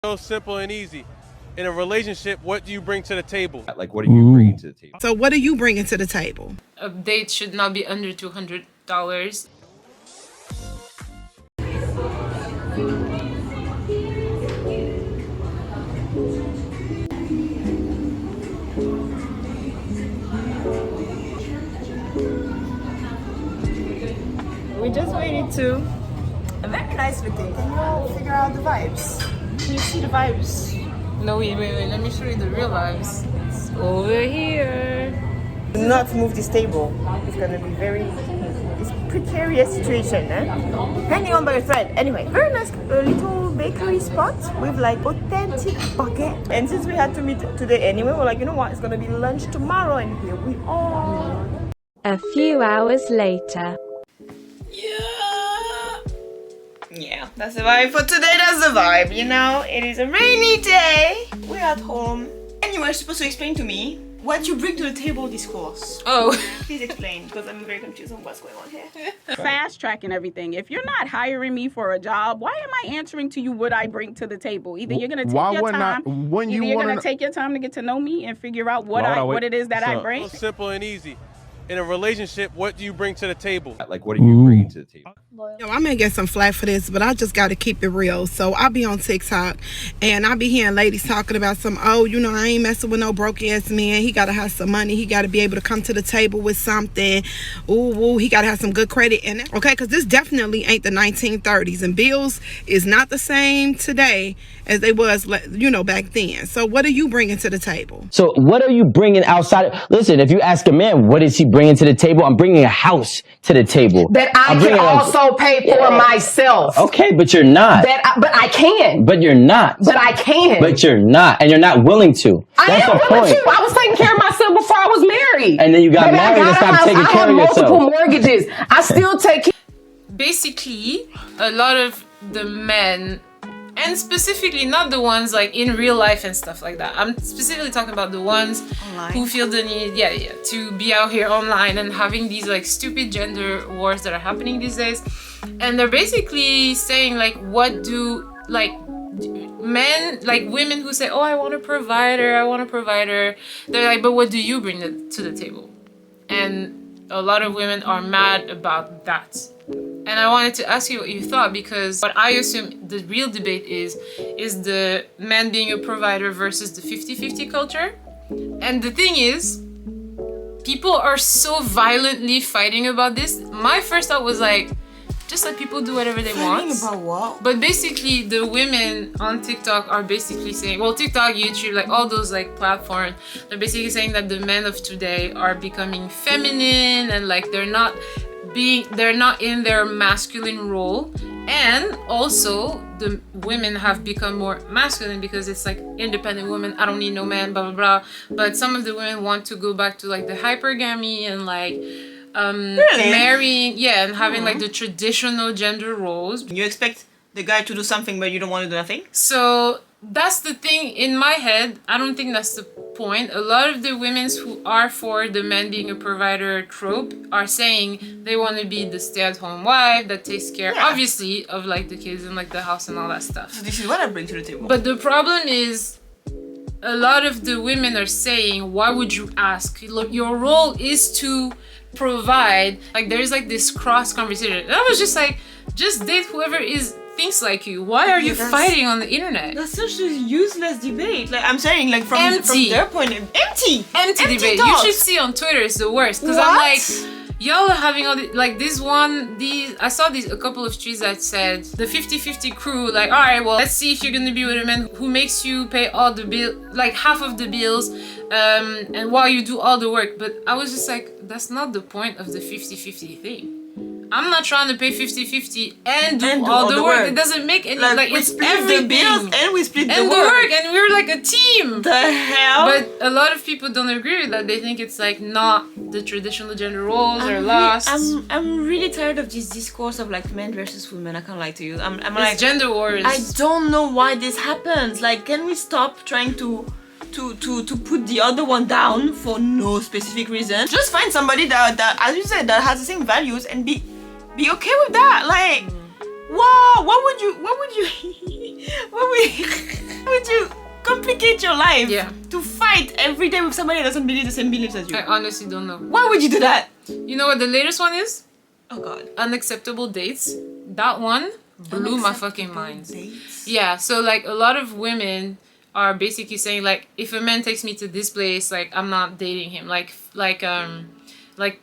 So simple and easy. In a relationship, what do you bring to the table? Like, what are you bringing to the table? So what are you bringing to the table? A date should not be under $200. We just waited to a very nice looking. Can you figure out the vibes? Can you see the vibes? No, wait, let me show you the real lives. It's over here. Do not move this table. It's gonna be it's precarious situation, eh? Hanging on by a thread. Anyway, very nice little bakery spot with like authentic baguette. And since we had to meet today anyway, we're like, you know what? It's gonna be lunch tomorrow, and here we are. A few hours later. Yeah, that's the vibe for today. That's the vibe, you know. It is a rainy day. We're at home. And you were supposed to explain to me what you bring to the table this course. Oh. Please explain, because I'm very confused on what's going on here. Fast tracking everything. If you're not hiring me for a job, why am I answering to you what I bring to the table? Either you're gonna take your time, you're gonna take your time to get to know me and figure out what it is that I bring. So simple and easy. In a relationship, what do you bring to the table? Like, what are you bringing to the table? Yo, I may get some flack for this, but I just got to keep it real. So I be on TikTok and I be hearing ladies talking about I ain't messing with no broke ass man. He got to have some money. He got to be able to come to the table with something. Ooh, he got to have some good credit in it. Okay, because this definitely ain't the 1930s, and bills is not the same today as they was, back then. So what are you bringing to the table? So what are you bringing outside? Listen, if you ask a man, what is he bringing to the table? I'm bringing a house to the table. That I can also pay for myself. Okay, but you're not. But I can. But you're not. But I can. But you're not. And you're not willing to. That's the point. I was taking care of myself before I was married. And then you got married and stopped taking care of yourself. I have multiple mortgages. I still take care. Basically, a lot of the men, and specifically not the ones like in real life and stuff like that. I'm specifically talking about the ones online who feel the need, to be out here online and having these like stupid gender wars that are happening these days. And they're basically saying like, what do like men, like women who say, oh, I want a provider. They're like, but what do you bring to the table? And a lot of women are mad about that. And I wanted to ask you what you thought, because what I assume the real debate is the man being a provider versus the 50-50 culture. And the thing is, people are so violently fighting about this. My first thought was like, just let people do whatever they want. About what? But basically, the women on TikTok are basically saying, well, TikTok, YouTube, like all those like platforms, they're basically saying that the men of today are becoming feminine and like they're not in their masculine role. And also the women have become more masculine because it's like independent women, I don't need no man, blah blah blah. But some of the women want to go back to like the hypergamy and like marrying, and having like the traditional gender roles. You expect the guy to do something but you don't want to do nothing? So that's the thing in my head. I don't think that's the point. A lot of the women who are for the man being a provider trope are saying they want to be the stay-at-home wife that takes care, obviously, of like the kids and like the house and all that stuff. So this is what I bring to the table. But the problem is, a lot of the women are saying, why would you ask? Look, your role is to provide. Like there's like this cross conversation. And I was just like, just date whoever thinks like you. Why are you fighting on the internet? That's such a useless debate. Like I'm saying, like from their point of empty debate. Talks. You should see on Twitter, it's the worst. Because I'm like, y'all are having all the, like I saw a couple of tweets that said the 50-50 crew, like, all right, well, let's see if you're gonna be with a man who makes you pay all the bill, like half of the bills, and while you do all the work. But I was just like, that's not the point of the 50-50 thing. I'm not trying to pay 50-50 and do all the work. It doesn't make any, like it's everything. The bills and we split the work. And we're like a team. The hell? But a lot of people don't agree with that. They think it's like not the traditional gender roles are lost. I'm really tired of this discourse of like men versus women. I can't lie to you. I'm like gender wars. I don't know why this happens. Like, can we stop trying to put the other one down for no specific reason? Just find somebody that as you said, that has the same values and be okay with that. Like, Wow, what would you complicate your life to fight every day with somebody that doesn't believe the same beliefs as you? I honestly don't know. Why would you do that? You know what the latest one is? Oh God. Unacceptable dates. That one blew my fucking mind. Yeah, so like a lot of women are basically saying like, if a man takes me to this place, like I'm not dating him. Like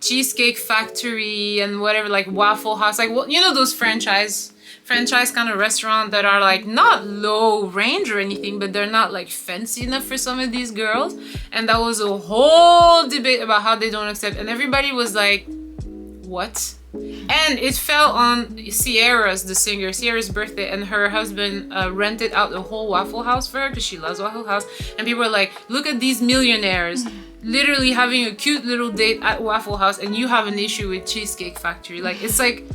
Cheesecake Factory and whatever, like Waffle House, like you know those franchise kind of restaurant that are like not low range or anything, but they're not like fancy enough for some of these girls. And that was a whole debate about how they don't accept, and everybody was like, what? And it fell on Sierra's birthday, and her husband rented out the whole Waffle House for her because she loves Waffle House. And people were like, look at these millionaires literally having a cute little date at Waffle House, and you have an issue with Cheesecake Factory. Like, it's like,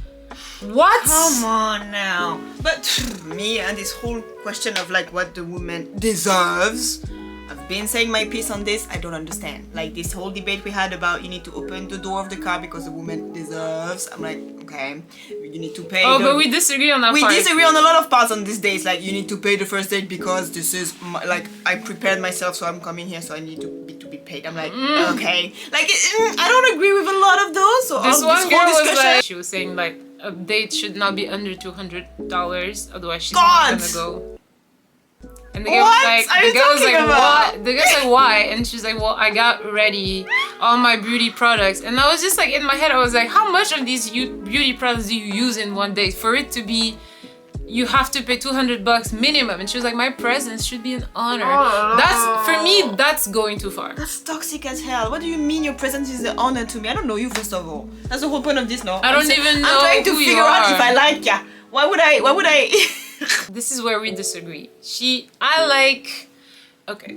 what? Come on now. But me and this whole question of like what the woman deserves, I've been saying my piece on this. I don't understand. Like this whole debate we had about you need to open the door of the car because the woman deserves. I'm like, okay, you need to pay. Oh, but we disagree on that part. We disagree on a lot of parts on these days. Like you need to pay the first date because this is like I prepared myself, so I'm coming here, so I need to be paid. I'm like, okay. Like I don't agree with a lot of those. So this one girl was like, she was saying like a date should not be under $200, otherwise she's not gonna go. And the girl was like, what? The girl's like, why? And she's like, well, I got ready all my beauty products. And I was just like, in my head, I was like, how much of these beauty products do you use in one day for it to be, you have to pay $200 minimum? And she was like, my presence should be an honor. That's, for me, that's going too far. That's toxic as hell. What do you mean your presence is an honor to me? I don't know you, first of all. That's the whole point of this, no? I don't even know. I'm trying to figure out if I like ya. Why would I? This is where we disagree. Okay.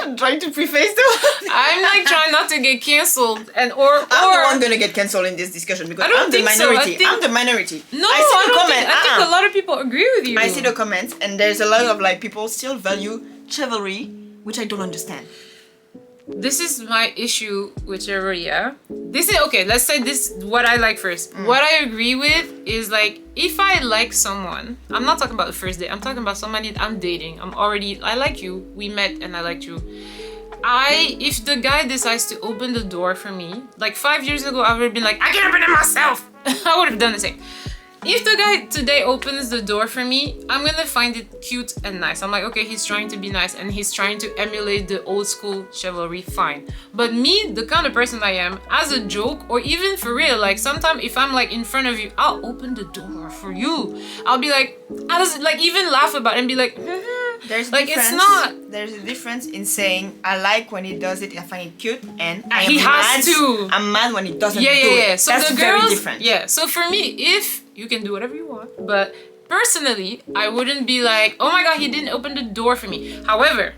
I'm trying to preface though. I'm like trying not to get cancelled, I'm the one gonna get cancelled in this discussion because I'm the minority. I'm the minority. No, I think a lot of people agree with you. I see the comments, and there's a lot of like people still value chivalry, which I don't understand. This is my issue with chivalry, yeah? This is, okay, let's say this, what I like first. What I agree with is like, if I like someone, I'm not talking about the first date, I'm talking about somebody that I'm dating. I like you, we met and I liked you. If the guy decides to open the door for me, like 5 years ago, I would have been like, I can open it myself. I would have done the same. If the guy today opens the door for me, I'm gonna find it cute and nice. I'm like, okay, he's trying to be nice and he's trying to emulate the old school chivalry, fine. But me, the kind of person I am, as a joke or even for real, like sometimes if I'm like in front of you, I'll open the door for you. I'll be like, even laugh about it and be like, There's like it's not. There's a difference in saying I like when he does it, I find it cute, and I'm mad when he doesn't do it. So that's the very girls, different. Yeah. So for me, if you can do whatever you want, but personally, I wouldn't be like, oh my god, he didn't open the door for me. However,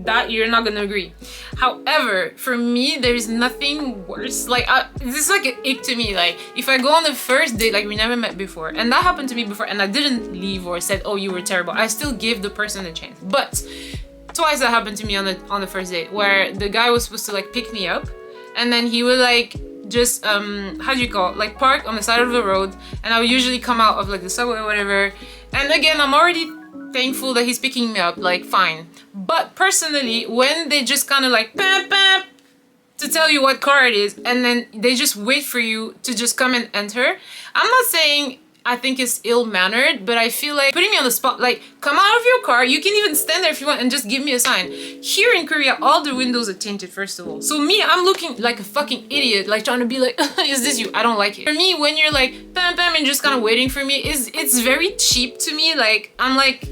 that you're not gonna agree. However, for me, there's nothing worse. Like, this is like an ick to me. Like, if I go on the first date, like we never met before, and that happened to me before, and I didn't leave or said, oh, you were terrible. I still gave the person a chance. But twice that happened to me on the first date, where the guy was supposed to like pick me up, and then he would like just how do you call it, like park on the side of the road, and I would usually come out of like the subway or whatever. And again, I'm already thankful that he's picking me up, like fine. But personally, when they just kind of like bam bam to tell you what car it is, and then they just wait for you to just come and enter, I'm not saying I think it's ill-mannered, but I feel like putting me on the spot, like come out of your car, you can even stand there if you want and just give me a sign. Here in Korea, all the windows are tinted, first of all. So me, I'm looking like a fucking idiot, like trying to be like, is this you? I don't like it. For me, when you're like bam bam and just kind of waiting for me, it's very cheap to me. Like I'm like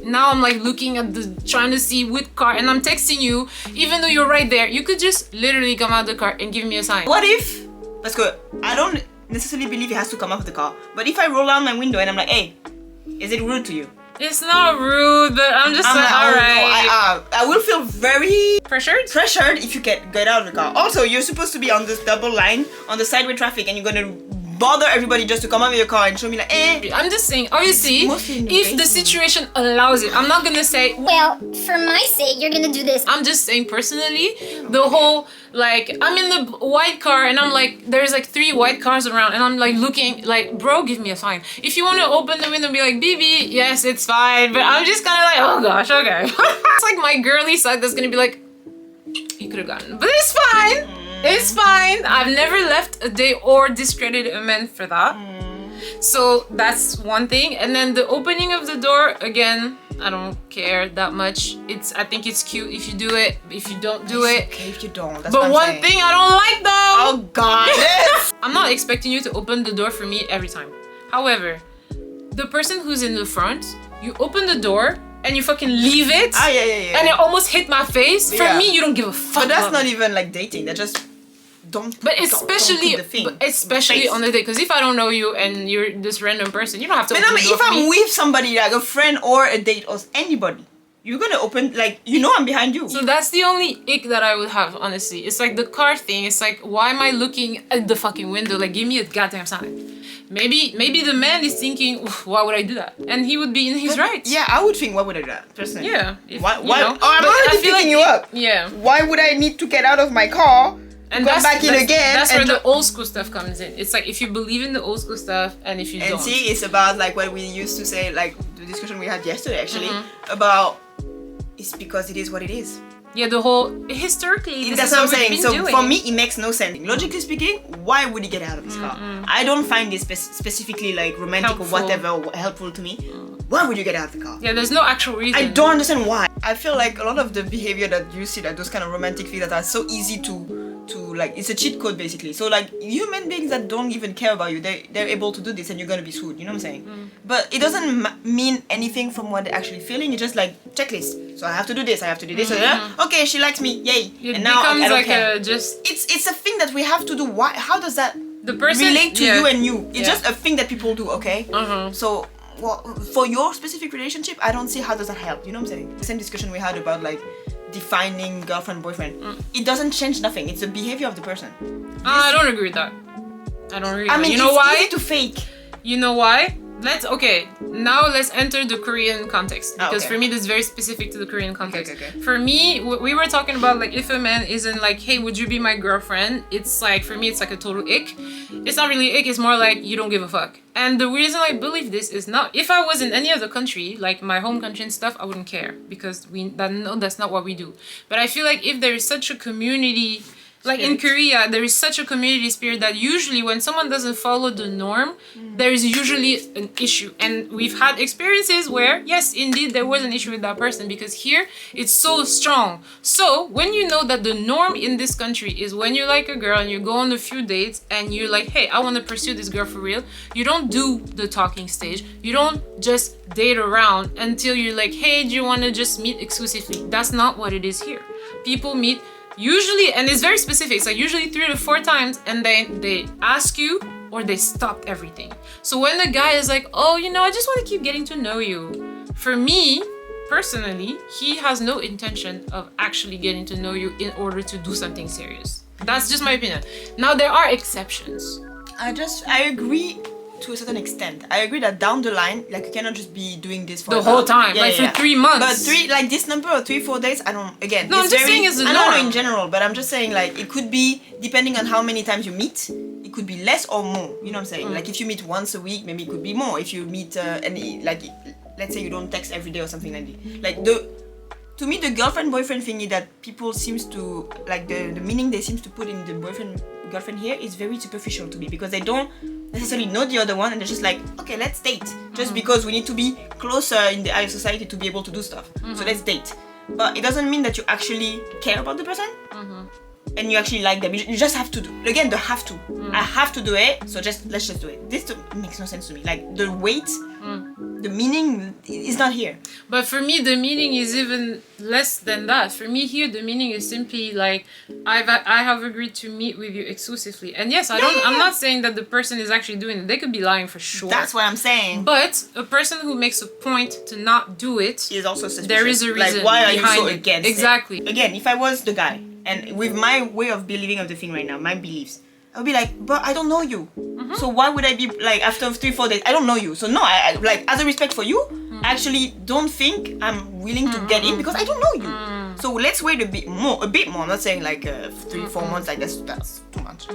looking at trying to see what car, and I'm texting you, even though you're right there. You could just literally come out of the car and give me a sign. What if, let's go, I don't necessarily believe he has to come out of the car, but if I roll down my window and I'm like, hey, is it rude to you? It's not rude, but I'm just like, alright. I will feel very pressured if you get out of the car. Also, you're supposed to be on this double line on the sideway traffic, and you're gonna bother everybody just to come out of your car and show me like, I'm just saying, obviously, if the situation allows it, I'm not gonna say, well, for my sake, you're gonna do this. I'm just saying personally, the whole, like, I'm in the white car and I'm like, there's like 3 white cars around and I'm like looking, like, bro, give me a sign. If you want to open the window and be like, BB, yes, it's fine, but I'm just kind of like, oh gosh, okay. It's like my girly side that's gonna be like, you could have gotten, but it's fine. It's fine. I've never left a day or discredited a man for that. So that's one thing. And then the opening of the door, again, I don't care that much. I think it's cute if you do it. If you don't do it, okay if you don't. That's but one thing I don't like though. Oh God. I'm not expecting you to open the door for me every time. However, the person who's in the front, you open the door and you fucking leave it. Yeah. And it almost hit my face. For me, you don't give a fuck. But that's not even like dating. That just don't. But especially on the date, because if I don't know you and you're this random person, you don't have to. But open the door if for I'm me. with somebody like a friend or a date or anybody, you're gonna open like I'm behind you. So that's the only ick that I would have, honestly. It's like the car thing. It's like, why am I looking at the fucking window? Like, give me a goddamn sign. Maybe the man is thinking, why would I do that? And he would be in his right. Yeah, I would think, why would I do that personally? Yeah. Why? You know, I'm already picking you up. Yeah. Why would I need to get out of my car? And come back in again. That's where the old school stuff comes in. It's like if you believe in the old school stuff and if you don't. And see, it's about like what we used to say, like the discussion we had yesterday actually, about it's because it is what it is. Yeah, the whole historically. That's what I'm saying. So for me, it makes no sense. Logically speaking, why would he get out of his car? I don't find this specifically like romantic helpful. or whatever helpful to me. Why would you get out of the car? Yeah, there's no actual reason. I don't understand why. I feel like a lot of the behavior that you see, like those kind of romantic things that are so easy to like, it's a cheat code basically. So like human beings that don't even care about you, they're able to do this and you're gonna be screwed. You know what I'm saying? But it doesn't mean anything from what they're actually feeling. It's just like checklist. So I have to do this. I have to do this. Okay, she likes me. Yay. It and now becomes I don't like care. It's a thing that we have to do. Why? How does that the person relate to you and you? It's just a thing that people do. Okay. So. Well, for your specific relationship, I don't see how does that help. You know what I'm saying? The same discussion we had about like defining girlfriend, boyfriend. It doesn't change nothing. It's the behavior of the person. I don't agree with that. I don't agree. I mean, you know why? It's easy to fake. You know why? Now let's enter the Korean context, because for me this is very specific to the Korean context. Okay. For me, we were talking about like if a man isn't like, hey, would you be my girlfriend? It's like, for me it's like a total ick. It's not really ick, it's more like you don't give a fuck. And the reason I believe this is not, if I was in any other country, like my home country and stuff, I wouldn't care, because that's not what we do. But I feel like if there is such a community, like in Korea, there is such a community spirit that usually when someone doesn't follow the norm, there is usually an issue. And we've had experiences where, yes, indeed, there was an issue with that person, because here it's so strong. So when you know that the norm in this country is when you like a girl and you go on a few dates and you're like, hey, I want to pursue this girl for real, you don't do the talking stage. You don't just date around until you're like, hey, do you want to just meet exclusively? That's not what it is here. People meet usually, and it's very specific, it's like usually 3 to 4 times, and then they ask you or they stop everything. So when the guy is like, oh, you know, I just want to keep getting to know you, for me personally, he has no intention of actually getting to know you in order to do something serious. That's just my opinion. Now there are exceptions. I agree to a certain extent. I agree that down the line, like you cannot just be doing this for the whole time, for 3 months. But like this number of 3-4 days, I don't. Again, no, I'm just saying it's the norm. I don't know in general, but I'm just saying like it could be depending on how many times you meet. It could be less or more. You know what I'm saying? Like if you meet once a week, maybe it could be more. If you meet like let's say you don't text every day or something like that. Like to me, the girlfriend-boyfriend thingy that people seems to like the meaning they seems to put in the boyfriend-girlfriend here is very superficial to me, because they don't necessarily know the other one and they're just like, okay, let's date, just because we need to be closer in the eye of society to be able to do stuff. So let's date. But it doesn't mean that you actually care about the person and you actually like them. You just have to do, again, the have to. I have to do it, so let's just do it. This makes no sense to me. Like the weight, the meaning is not here. But for me, the meaning is even less than that. For me here, the meaning is simply like, I have agreed to meet with you exclusively. And yes, I'm not saying that the person is actually doing it. They could be lying for sure. That's what I'm saying. But a person who makes a point to not do it is also suspicious. There is a reason. Like, why are you so it. against Exactly. it? Again, if I was the guy, and with my way of believing of the thing right now, my beliefs, I would be like, but I don't know you. So why would I be like after 3-4 days? I don't know you, so no. I like as a respect for you. I actually don't think I'm willing to get in because I don't know you. So let's wait a bit more. I'm not saying like 3-4 months. Like that's too much.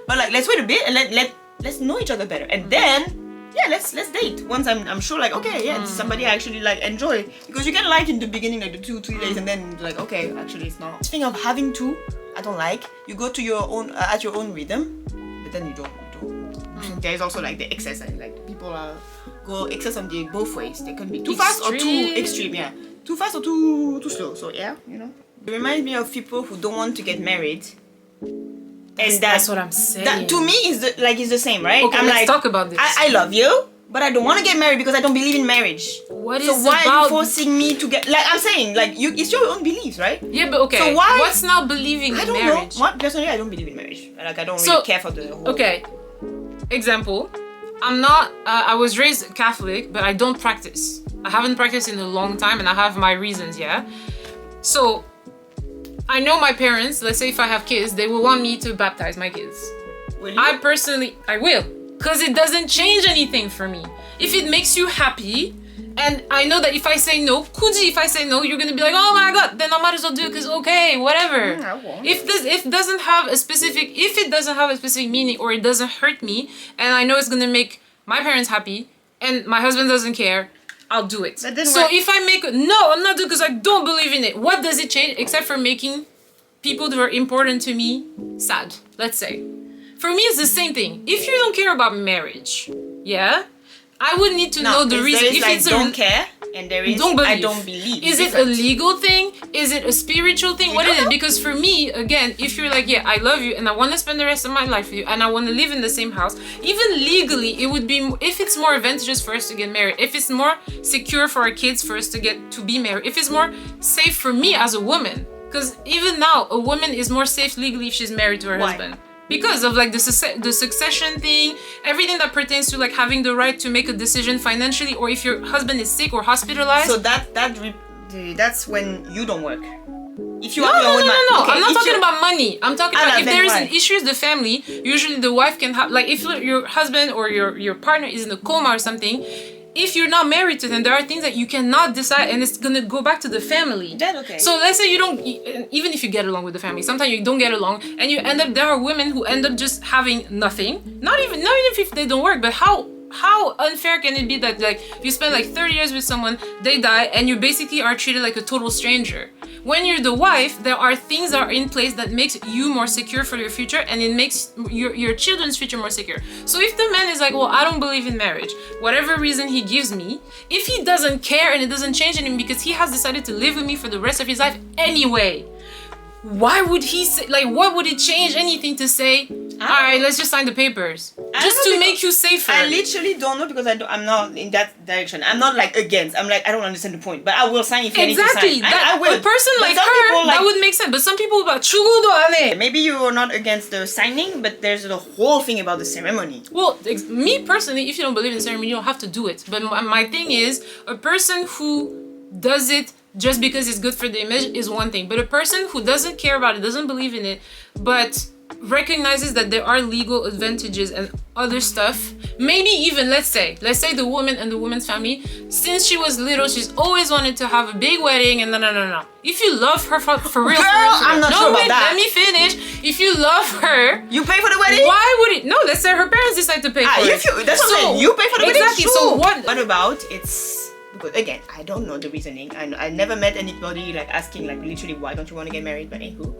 But like let's wait a bit and let's know each other better, and then. Yeah, let's date. Once I'm sure, like, okay, yeah, this is somebody I actually like enjoy. Because you can like in the beginning, like the 2-3 days, and then like, okay, actually it's not. This thing of having to, I don't like. You go to your own at your own rhythm, but then you don't. There's also like the excess, and like people go excess on the both ways. They can be too fast or too extreme. Yeah, too fast or too slow. So yeah, you know. It reminds me of people who don't want to get married. And that's what I'm saying. That to me is the same, right? Okay, let's talk about this. I love you, but I don't want to get married because I don't believe in marriage. What is so why are you forcing me to get? Like I'm saying, like it's your own beliefs, right? Yeah, but okay. So why? What's now believing in marriage? I don't know. Personally, I don't believe in marriage. Like I don't really care for the whole. Okay. Example. I'm not. I was raised Catholic, but I don't practice. I haven't practiced in a long time, and I have my reasons. Yeah. So. I know my parents, let's say if I have kids, they will want me to baptize my kids. Will you? I will. Because it doesn't change anything for me. If it makes you happy, and I know that if I say no, if I say no, you're going to be like, oh my God, then I might as well do it because okay, whatever. I won't. If it doesn't have a specific meaning or it doesn't hurt me, and I know it's going to make my parents happy, and my husband doesn't care, I'll do it. So if I make I'm not doing because I don't believe in it. What does it change except for making people that are important to me sad? Let's say. For me, it's the same thing. If you don't care about marriage, yeah, I would need to know the reason. If it's don't care and there is I don't believe. Is it a legal thing? Is it a spiritual thing? What is it? Because for me, again, if you're like, yeah, I love you and I want to spend the rest of my life with you and I want to live in the same house, even legally, it would be, if it's more advantageous for us to get married, if it's more secure for our kids for us to be married, if it's more safe for me as a woman, because even now, a woman is more safe legally if she's married to her husband. Because of like the succession thing, everything that pertains to like having the right to make a decision financially, or if your husband is sick or hospitalized. So that's when you don't work. If you no, okay, I'm not talking about money. I'm talking about if there is an issue with the family, usually the wife can have, like if your husband or your partner is in a coma or something, if you're not married to them, there are things that you cannot decide, and it's gonna go back to the family. That's okay. So let's say you don't, even if you get along with the family, sometimes you don't get along, and you end up. There are women who end up just having nothing. Not even if they don't work, but how unfair can it be that like you spend like 30 years with someone, they die, and you basically are treated like a total stranger? When you're the wife, there are things that are in place that makes you more secure for your future, and it makes your children's future more secure. So if the man is like, well, I don't believe in marriage, whatever reason he gives me, if he doesn't care and it doesn't change anything because he has decided to live with me for the rest of his life anyway, why would he say, like, what would it change anything to say, all right, let's just sign the papers? Just to make you safer. I literally don't know because I'm not in that direction. I'm not like against. I'm like, I don't understand the point, but I will sign if you need to sign. I will. A person like her, that would make sense. But some people about maybe you are not against the signing, but there's the whole thing about the ceremony. Well, me personally, if you don't believe in the ceremony, you don't have to do it. But my thing is, a person who does it just because it's good for the image is one thing, but a person who doesn't care about it, doesn't believe in it, but recognizes that there are legal advantages and other stuff, maybe even let's say the woman and the woman's family, since she was little, she's always wanted to have a big wedding, and no. If you love her for real, I'm not sure about that. Let me finish. If you love her, you pay for the wedding. Why would it? No, let's say her parents decide to pay for it. That's what I'm saying. You pay for the wedding. Exactly. So what about it's? Because again, I don't know the reasoning. I never met anybody like asking like literally why don't you want to get married, but anywho.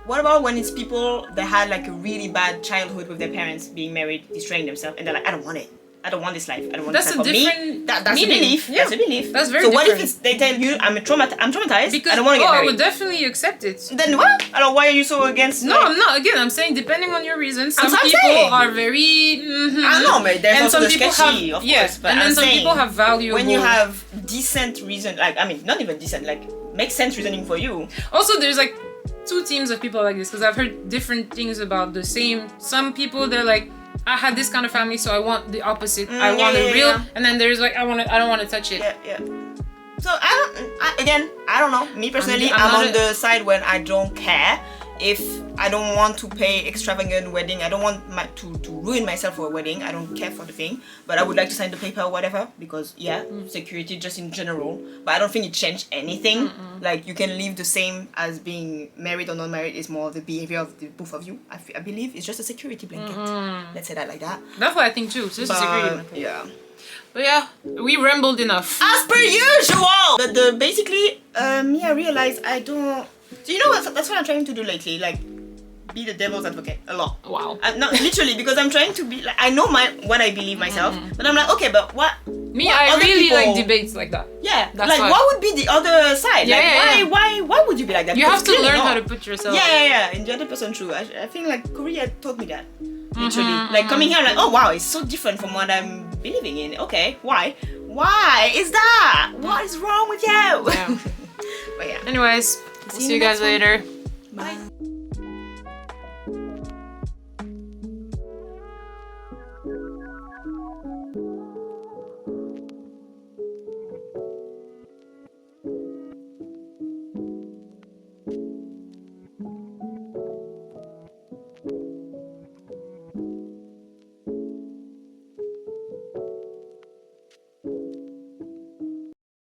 What about when it's people that had like a really bad childhood with their parents being married, destroying themselves, and they're like, I don't want it. I don't want this life. I don't want this life for me. That's a belief. Yeah. That's a belief. That's very so different. what if they tell you I'm traumatized because, I don't want to get married? I would definitely accept it. Then what? Why are you so against? No, I'm not. Again, I'm saying depending on your reasons. Some people are very. I know, but there's also the sketchy, of course. But and then some people have value. When you have decent reason, like I mean, not even decent, like makes sense reasoning for you. Also, there's like two teams of people like this because I've heard different things about the same. Some people they're like, I had this kind of family, so I want the opposite. I want it real. Yeah. And then there's like, I don't want to touch it. Yeah. So I don't know. Me personally, I'm on the side when I don't care. if I don't want to pay extravagant wedding, I don't want to ruin myself for a wedding, I don't care for the thing, but I would like to sign the paper or whatever, because security just in general, but I don't think it changed anything. Like, you can live the same as being married or not married. It's more the behavior of the both of you. I believe it's just a security blanket. Let's say that like that. That's what I think too. It's just a security blanket. Yeah. But yeah, we rambled enough. As per usual! But basically, I realized I don't... So you know what? That's what I'm trying to do lately. Like, be the devil's advocate a lot. Wow. Not literally, because I'm trying to be like, I know what I believe myself, but I'm like, okay, but what? Me, I really like debates like that. Yeah, that's like why. what would be the other side? Why would you be like that? You have to learn how to put yourself. Yeah. And the other person, true. I think like Korea taught me that. Literally, like coming here, I'm like, oh wow, it's so different from what I'm believing in. Okay, why? Why is that? What is wrong with you? Yeah. But yeah. Anyways, see you guys later.